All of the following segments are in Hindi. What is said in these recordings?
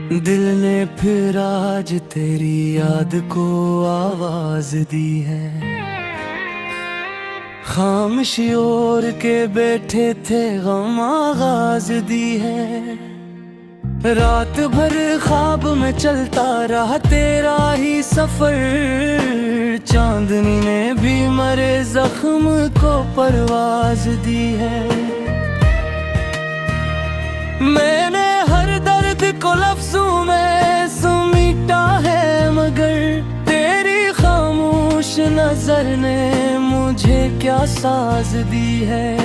दिल ने फिर आज तेरी याद को आवाज दी है। खामोशी ओढ़ के बैठे थे गम आगाज दी है। रात भर ख्वाब में चलता रहा तेरा ही सफर। चांदनी ने भी मरे जख्म को परवाज दी है। मैंने हर दर्द को लफ्जों में समेटा है, मगर तेरी खामोश नजर ने मुझे क्या साज दी है।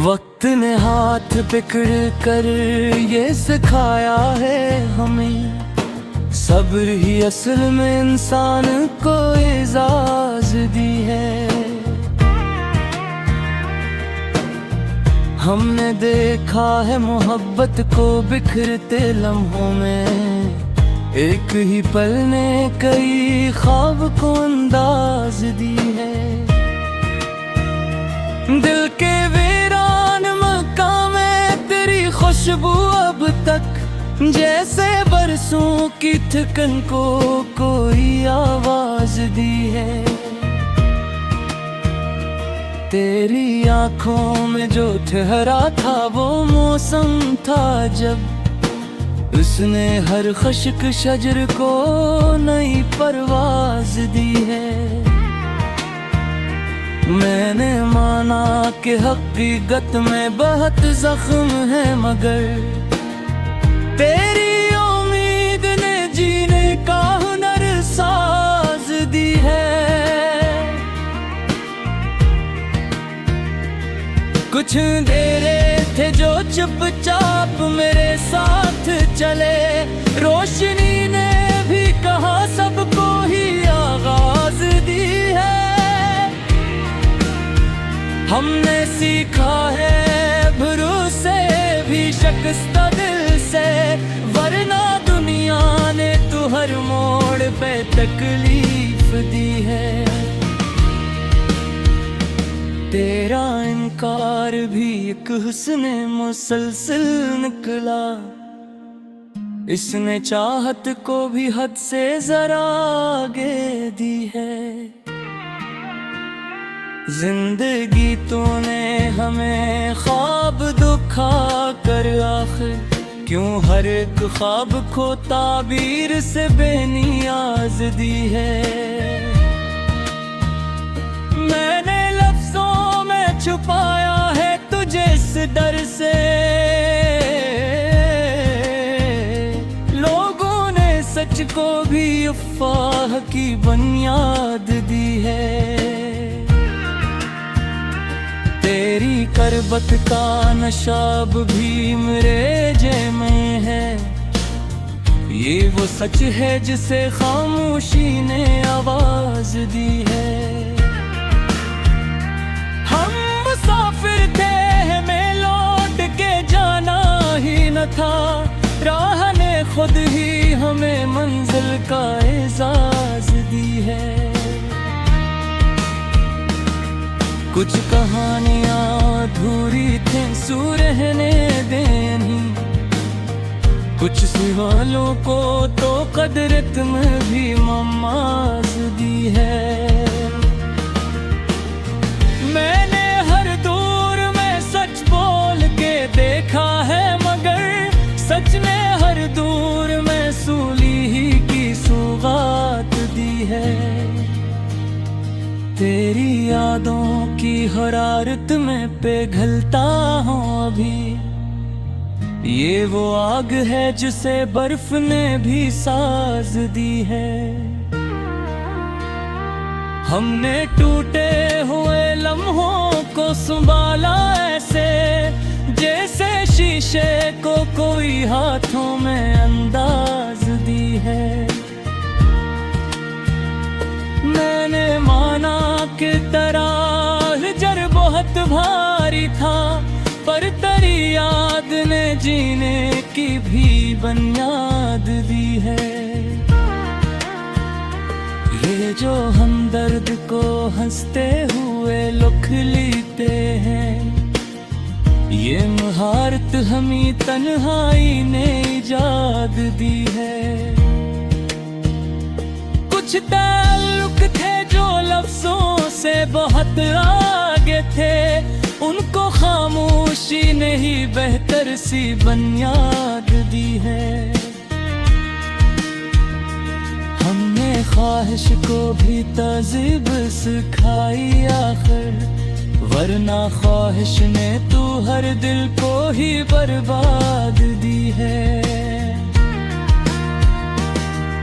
वक्त ने हाथ पकड़ कर ये सिखाया है हमें, सब्र ही असल में इंसान को एजाज दी है। हमने देखा है मोहब्बत को बिखरते लम्हों में, एक ही पल ने कई ख्वाब को अंदाज दी है। दिल के वीरान मकाम में तेरी खुशबू अब तक, जैसे बरसों की थकन को कोई आवाज दी है। तेरी आंखों में जो ठहरा था वो मौसम था जब उसने हर खुश्क शजर को नई परवाज दी है। मैंने माना कि हकीकत में बहुत जख्म है, मगर तेरी उम्मीद ने जीने का हुनर साज दी है। कुछ अंधेरे थे जो चुपचाप मेरे साथ चले, रोशनी ने भी कहा सबको ही आगाज दी है। हमने सीखा है भरोसे भी शिकस्ता दिल से, वरना दुनिया ने तो हर मोड़ पे तकलीफ दी है। तेरा इनकार भी एक हुस्न मुसलसल निकला, इसने चाहत को भी हद से जरा आगे दी है। जिंदगी तूने हमें ख्वाब दुखा कर आखिर क्यों हर एक ख्वाब को ताबीर से बेनियाज दी है। मैंने छुपाया है तुझे इस डर से, लोगों ने सच को भी अफवाह की बुनियाद दी है। तेरी करबत का नशाब भी मेरे जेब में है, ये वो सच है जिसे खामोशी ने आवाज दी है। मुसाफिर थे हमें लौट के जाना ही न था, राह ने खुद ही हमें मंजिल का एजाज दी है। कुछ कहानियां अधूरी थी सू रहने देनी, कुछ सवालों को तो कदरत में भी ममाज दी है। मैंने देखा है मगर सच ने हर दूर में सूली ही की सौगात दी है। तेरी यादों की हरारत में पिघलता हूँ अभी, ये वो आग है जिसे बर्फ ने भी साज दी है। हमने टूटे हुए लम्हों को संभाला ऐसे, जैसे शीशे को कोई हाथों में अंदाज दी है। मैंने माना कि तेरा जर बहुत भारी था, पर तेरी याद ने जीने की भी बुनियाद दी है। ये जो हमदर्द को हंसते हुए लुक लेते हैं, ये महारत मोहब्बत हमी तन्हाई ने इजाद दी है। कुछ ताल्लुक थे जो लफ्जों से बहुत आगे थे, उनको खामोशी ने ही बेहतर सी बुनियाद दी है। हमने ख्वाहिश को भी तहज़ीब सिखाई आखिर, वरना ख्वाहिश ने तू हर दिल को ही बर्बाद दी है।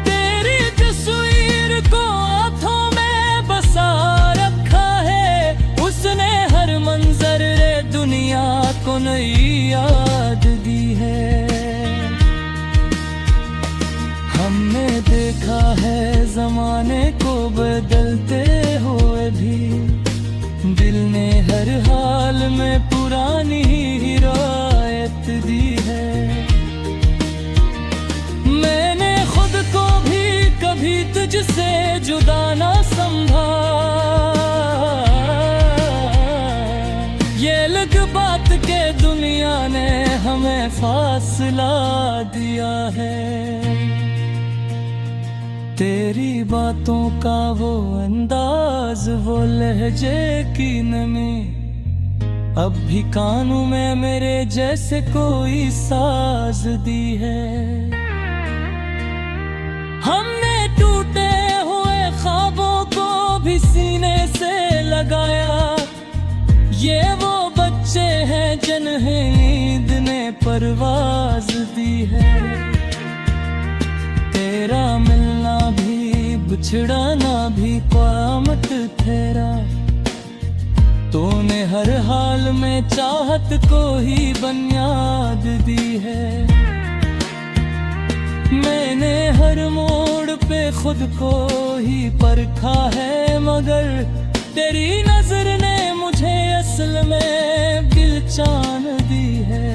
तेरी तस्वीर को आँखों में बसा रखा है, उसने हर मंजर रे दुनिया को नई याद दी है। हमने देखा है ज़माने को बदलते हुए भी, दिल ने हर हाल में पुरानी हिदायत दी है। मैंने खुद को भी कभी तुझसे जुदा ना समझा, ये अलग बात के दुनिया ने हमें फासला दिया है। तेरी बातों का वो अंदाज, वो लहजे की नमी, अब भी कानों में मेरे जैसे कोई साज दी है। हमने टूटे हुए ख्वाबों को भी सीने से लगाया, ये वो बच्चे हैं जिन्हें नींद ने परवाज दी है। तेरा मिलना भी बिछड़ना भी क़यामत ठहरा, तूने हर हाल में चाहत को ही बुनियाद दी है। मैंने हर मोड़ पे खुद को ही परखा है, मगर तेरी नजर ने मुझे असल में पहचान दी है।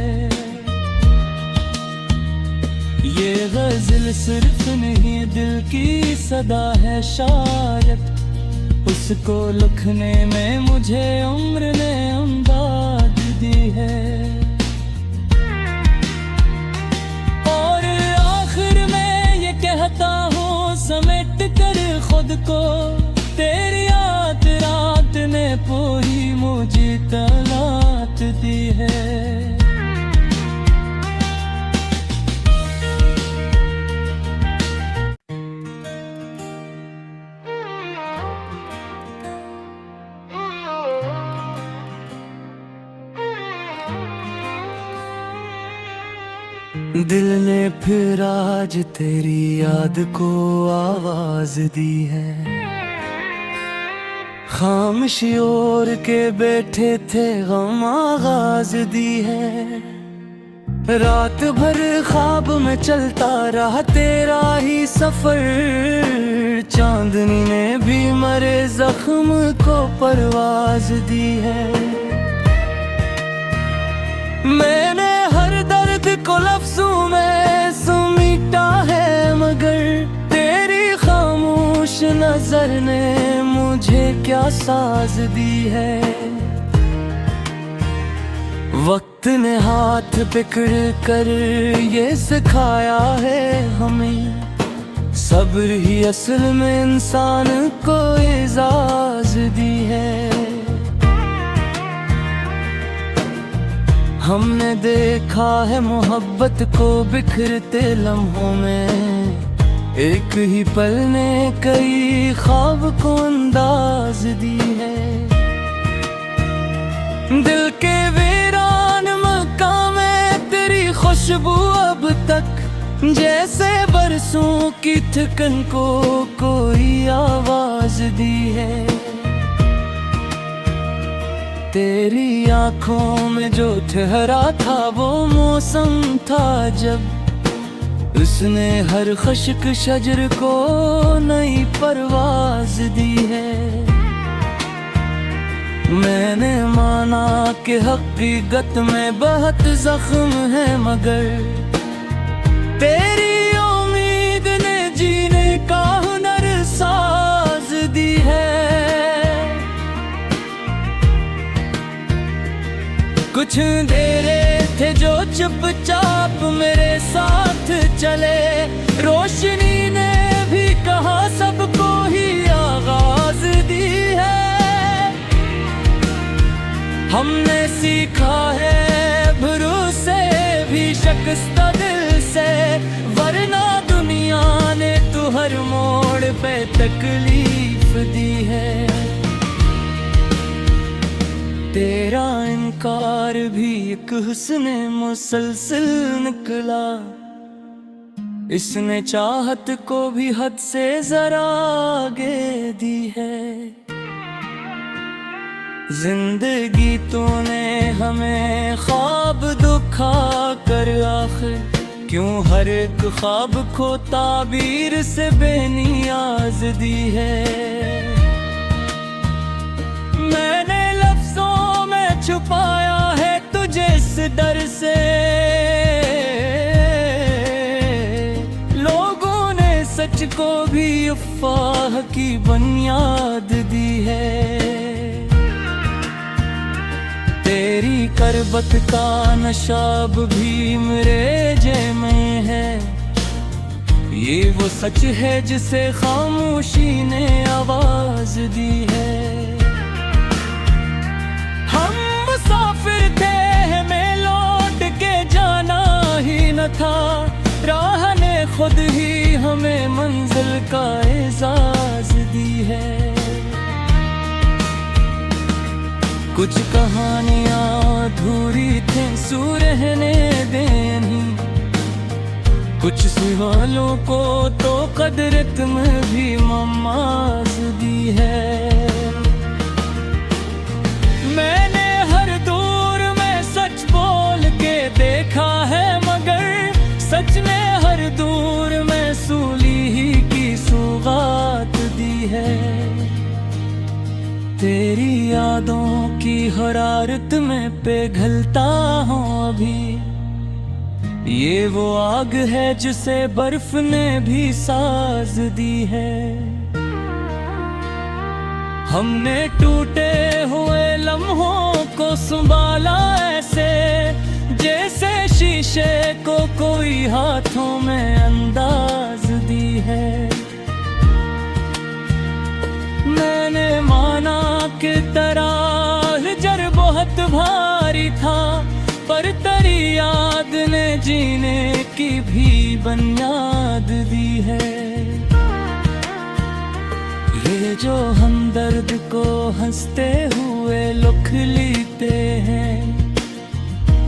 ये गज़ल सिर्फ नहीं दिल की सदा है शायद, उसको लिखने में मुझे उम्र ने अमदाद दी है। और आखिर में ये कहता हूँ समेट कर खुद को, तेरी याद रात ने पूरी मुझे तलात दी है। दिल ने फिर आज तेरी याद को आवाज दी है। खामोशी ओढ़ के बैठे थे गम आगाज दी है। रात भर ख्वाब में चलता रहा तेरा ही सफर, चांदनी ने भी मरे जख्म को परवाज दी है। मैंने हर दर्द को लफ्जों में समेटा है, मगर तेरी खामोश नजर ने मुझे क्या साज दी है। वक्त ने हाथ पकड़ कर ये सिखाया है हमें, सब्र ही असल में इंसान को एजाज दी है। हमने देखा है मोहब्बत को बिखरते लम्हों में, एक ही पल ने कई ख्वाब को अंदाज दी है। दिल के वीरान मकाम में तेरी खुशबू अब तक जैसे बरसों की थकन को कोई आवाज दी है। तेरी आंखों में जो ठहरा था वो मौसम था जब उसने हर खुश्क शजर को नई परवाज दी है। मैंने माना कि हकीकत में बहुत जख्म है, मगर तेरी उम्मीद ने जीने का हुनर साज दी है। कुछ अंधेरे थे जो चुपचाप मेरे साथ चले। रोशनी ने भी कहा सबको ही आगाज दी है। हमने सीखा है भरोसे भी शिकस्ता दिल से, वरना दुनिया ने तो हर मोड़ पे तकलीफ दी है। तेरा इनकार भी एक हुस्न मुसलसल निकला, इसने चाहत को भी हद से जरा आगे दी है। जिंदगी तूने हमें ख्वाब दुखा कर आखिर क्यों हर एक ख्वाब को ताबीर से बेनियाज दी है। मैंने लफ्जों में छुपाया है तुझे इस डर से, लोगों ने सच को भी अफवाह की बुनियाद दी है। तेरी करबत का नशाब भी मेरे जे में है, ये वो सच है जिसे खामोशी ने आवाज दी है। हम मुसाफिर थे हमें लौट के जाना ही न था, राह ने खुद ही हमें मंजिल का एजाज दी है। कुछ कहानियां अधूरी थी सू रहने देनी, कुछ सवालों को तो कदरत में भी ममाज दी है। मैंने हर दूर में सच बोल के देखा है, मगर सच ने हर दूर में सूली ही की सौगात दी है। तेरी यादों की हरारत में पिघलता हूँ अभी, ये वो आग है जिसे बर्फ ने भी साज दी है। हमने टूटे हुए लम्हों को संभाला ऐसे, जैसे शीशे को कोई हाथों में अंदाज दी है। मैंने माना कि तरह जर बहुत भारी था, पर तेरी याद ने जीने की भी बुनियाद दी है। ये जो हमदर्द को हंसते हुए लुक लेते हैं,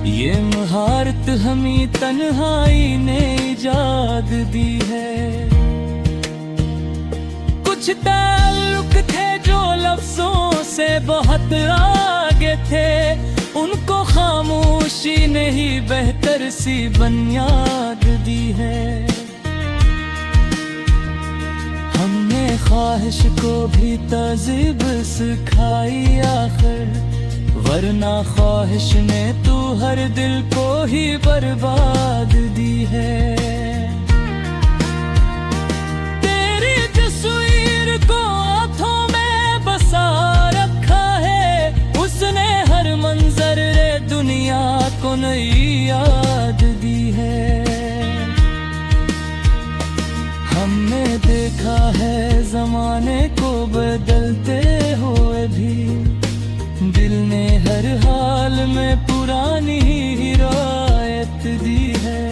ये महारत हमें तन्हाई ने इजाद दी है। कुछ ताल्लुक थे जो लफ्जों से बहुत आगे थे, उनको खामोशी ने ही बेहतर सी बुनियाद दी है। हमने ख्वाहिश को भी तहज़ीब सिखाई आखिर, वरना ख्वाहिश ने तू हर दिल को ही बर्बाद दी है। तेरी तस्वीर को आँखों में बसा रखा है, उसने हर मंजर रे दुनिया को नई याद दी है। हमने देखा है जमाने को बदलते हुए भी, दिल ने हर हाल में पुरानी ही रायत दी है।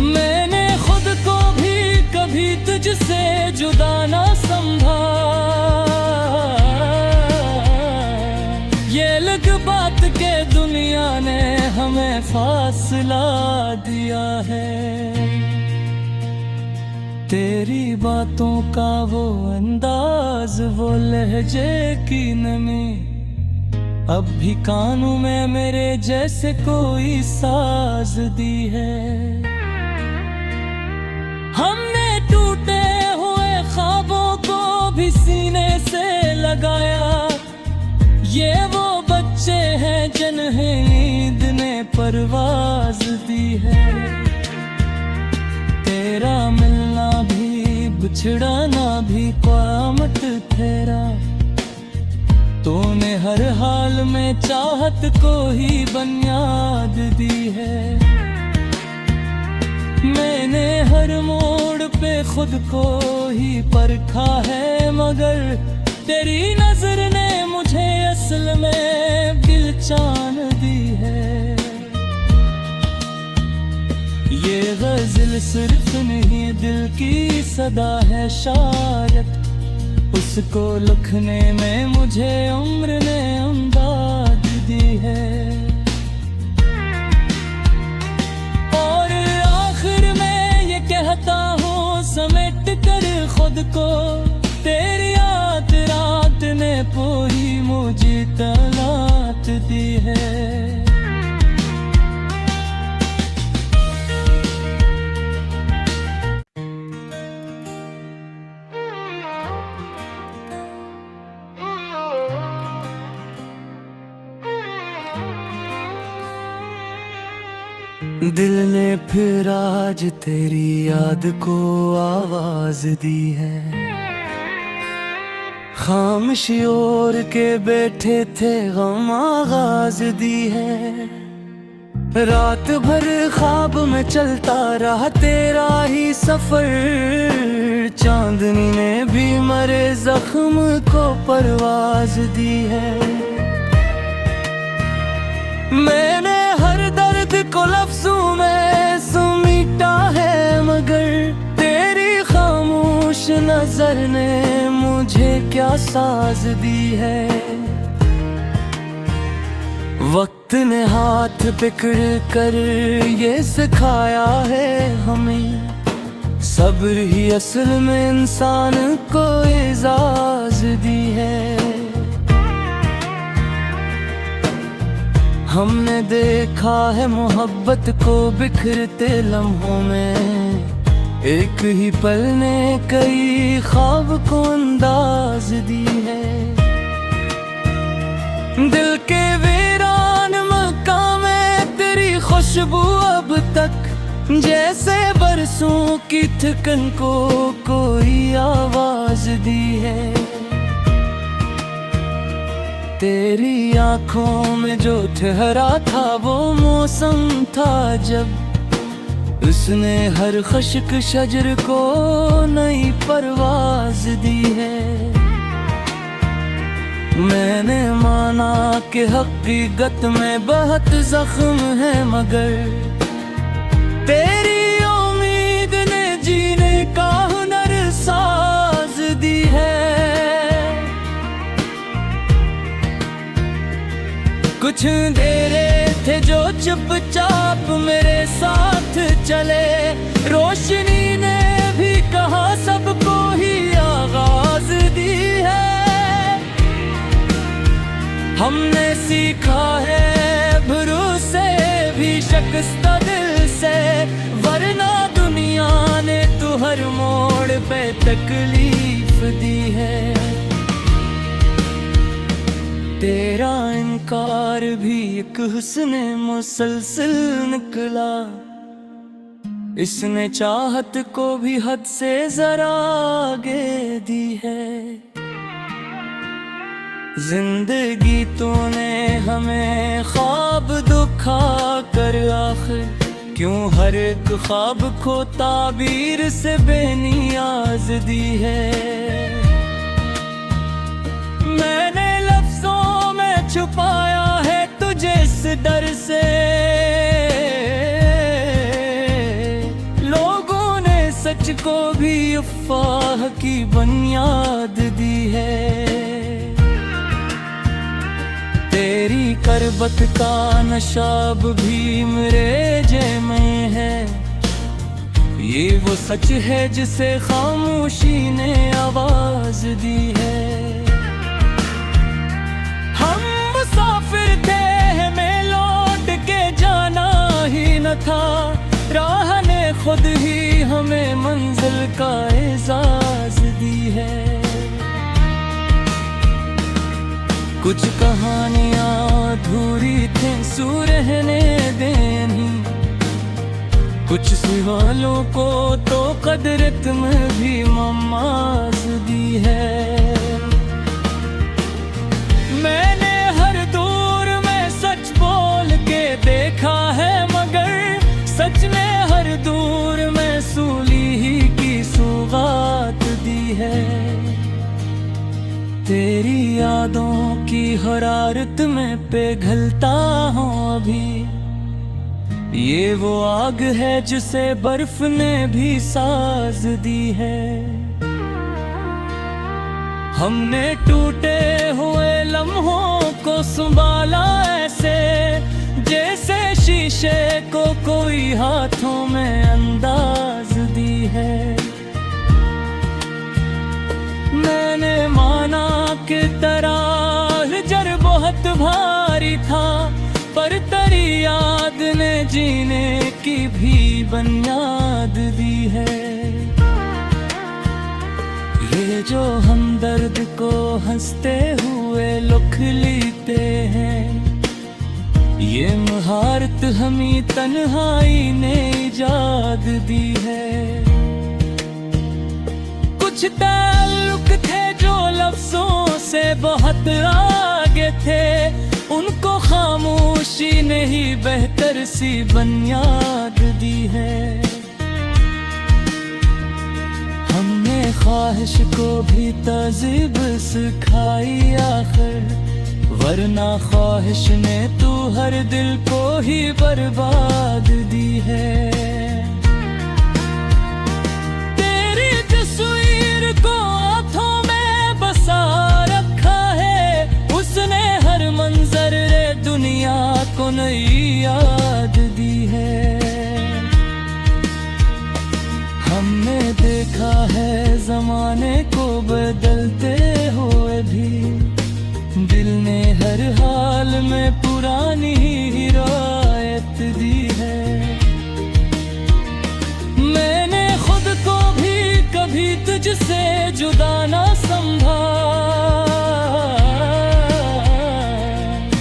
मैंने खुद को भी कभी तुझसे जुदा ना समझा, ये लग बात के दुनिया ने हमें फासला दिया है। तेरी बातों का वो अंदाज, वो लहजे की नमी, अब भी कानों में मेरे जैसे कोई साज दी है। हमने टूटे हुए ख्वाबों को भी सीने से लगाया, ये वो बच्चे हैं जिन्हें नींद ने परवाज दी है। तेरा मिलना भी बिछड़ाना भी क़यामत तेरा, तूने हर हाल में चाहत को ही बुनियाद दी है। मैंने हर मोड़ पे खुद को ही परखा है, मगर तेरी नजर ने मुझे असल में पहचान दी है। ये गजल सिर्फ नहीं दिल की सदा है, शायद उसको लिखने में मुझे उम्र ने अमदाद दी है। और आखिर में ये कहता हूँ समेट कर खुद को, तेरी याद रात ने पूरी मुझे तलात दी है। दिल ने फिर आज तेरी याद को आवाज दी है। खामोशी ओढ़ के बैठे थे गम आगाज दी है। रात भर ख्वाब में चलता रहा तेरा ही सफर, चांदनी ने भी मरे जख्म को परवाज दी है। मैंने हर दर्द को लफ्जों में समेटा है, मगर तेरी खामोश नजर ने मुझे क्या साज दी है। वक्त ने हाथ पकड़ कर ये सिखाया है हमें, सब्र ही असल में इंसान को एजाज दी है। हमने देखा है मोहब्बत को बिखरते लम्हों में, एक ही पल ने कई ख्वाब को अंदाज दी है। दिल के वीरान मकाम में तेरी खुशबू अब तक जैसे बरसों की थकन को कोई आवाज दी है। तेरी आंखों में जो ठहरा था वो मौसम था जब उसने हर खुश्क शजर को नई परवाज दी है। मैंने माना कि हकीकत में बहुत जख्म है, मगर तेरी उम्मीद ने जीने का हुनर साज दी है। कुछ अंधेरे थे जो चुपचाप मेरे साथ चले, रोशनी ने भी कहा सबको ही आगाज दी है। हमने सीखा है भरोसे भी शिकस्ता दिल से, वरना दुनिया ने तो हर मोड़ पे तकलीफ दी है। तेरा इनकार भी एक हुस्न मुसलसल निकला, इसने चाहत को भी हद से जरा आगे दी है। जिंदगी तूने हमें ख्वाब दुखा कर आखिर क्यों हर एक ख्वाब को ताबीर से बेनियाज दी है। मैंने छुपाया है तुझे इस डर से, लोगों ने सच को भी अफवाह की बुनियाद दी है। तेरी करबत का नशाब भी मेरे जेब में है, ये वो सच है जिसे खामोशी ने आवाज दी है। मुसाफिर थे हमें लौट के जाना ही न था, राह ने खुद ही हमें मंजिल का एजाज दी है। कुछ कहानियां अधूरी थी सू रहने देनी, कुछ सवालों को तो कदरत में भी ममाज दी है। की हरारत में पिघलता हूँ अभी। ये वो आग है जिसे बर्फ ने भी साज दी है। हमने टूटे हुए लम्हों को संभाला ऐसे, जैसे शीशे को कोई हाथों में अंदाज दी है। मैंने माना कि तराजर बहुत भारी था, पर तेरी याद ने जीने की भी बुनियाद दी है। ये जो हमदर्द को हंसते हुए लिख लेते हैं, ये महारत हमें तन्हाई ने इजाद दी है। कुछ ताल्लुक थे जो लफ्जों से बहुत आगे थे, उनको खामोशी ने ही बेहतर सी बुनियाद दी है। हमने ख्वाहिश को भी तहज़ीब सिखाई आखिर, वरना ख्वाहिश ने तू हर दिल को ही बर्बाद दी है। तेरी तस्वीर को आँखों में बसा रखा है, उसने हर मंजर रे दुनिया को नई याद दी है। हमने देखा है ज़माने को बदलते हुए भी, दिल ने हर हाल में पुरानी हिदायत दी है। मैंने खुद को भी कभी तुझसे जुदा ना समझा,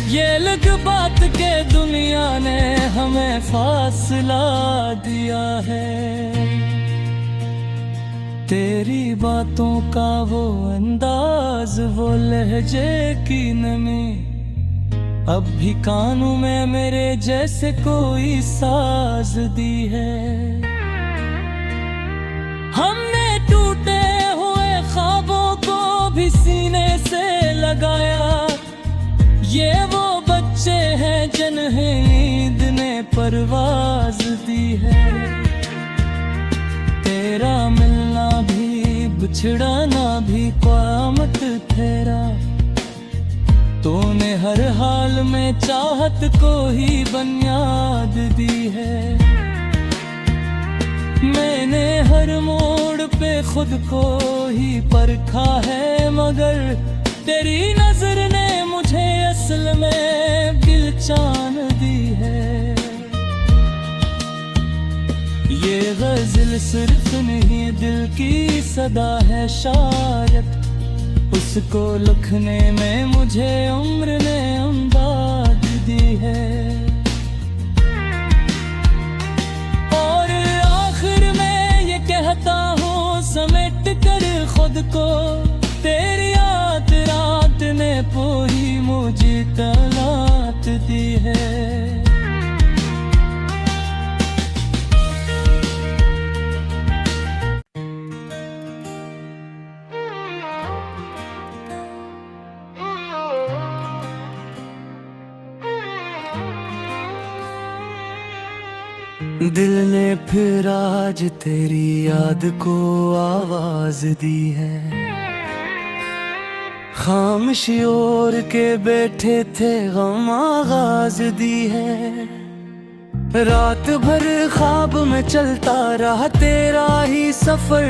ये लग बात के दुनिया ने हमें फासला दिया है। तेरी बातों का वो अंदाज, वो लहजे की नमी, अब भी कानों में मेरे जैसे कोई साज दी है। हमने टूटे हुए ख्वाबों को भी सीने से लगाया, ये वो बच्चे हैं जिन्हें नींद ने परवाज दी है। तेरा मिलना भी बिछड़ना भी क़यामत ठहरा, तूने हर हाल में चाहत को ही बुनियाद दी है। मैंने हर मोड़ पे खुद को ही परखा है, मगर तेरी नजर ने मुझे असल में पहचान दी है। ये गज़ल सिर्फ नहीं दिल की सदा है, शायद उसको लिखने में मुझे उम्र ने अमदाद दी है। और आखिर में ये कहता हूँ समेट कर खुद को, तेरी याद रात ने पूरी मुझे तलात दी है। दिल ने फिर आज तेरी याद को आवाज दी है। खामोशी ओढ़ के बैठे थे गम आगाज दी है। रात भर ख्वाब में चलता रहा तेरा ही सफर,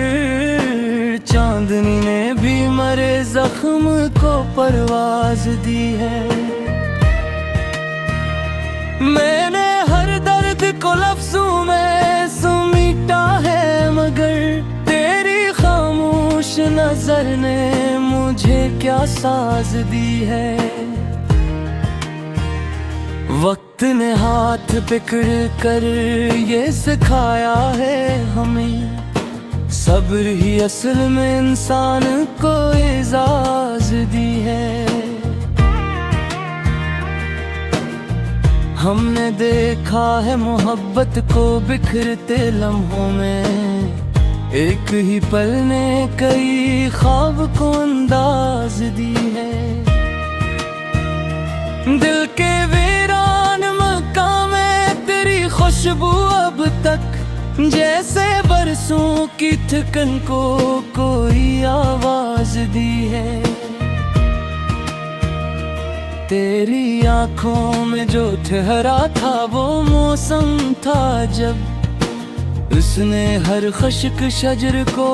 चांदनी ने भी मरे जख्म को परवाज दी है। मैंने हर दर्द को लफ्जों में समेटा है, मगर तेरी खामोश नजर ने मुझे क्या साज दी है। वक्त ने हाथ पकड़ कर ये सिखाया है हमें, सब्र ही असल में इंसान को एजाज दी है। हमने देखा है मोहब्बत को बिखरते लम्हों में, एक ही पल ने कई ख्वाब को अंदाज दी है। दिल के वीरान मकाम में तेरी खुशबू अब तक जैसे बरसों की थकन को कोई आवाज दी है। तेरी आंखों में जो ठहरा था वो मौसम था जब उसने हर खुश्क शजर को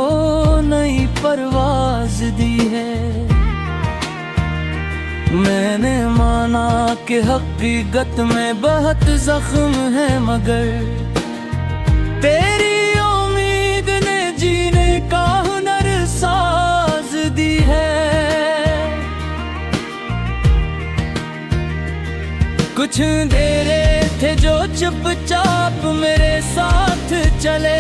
नई परवाज दी है। मैंने माना कि हकीकत में बहुत जख्म है मगर तेरी उम्मीद ने जीने का हुनर साज दी है। कुछ अंधेरे थे जो चुपचाप मेरे साथ चले,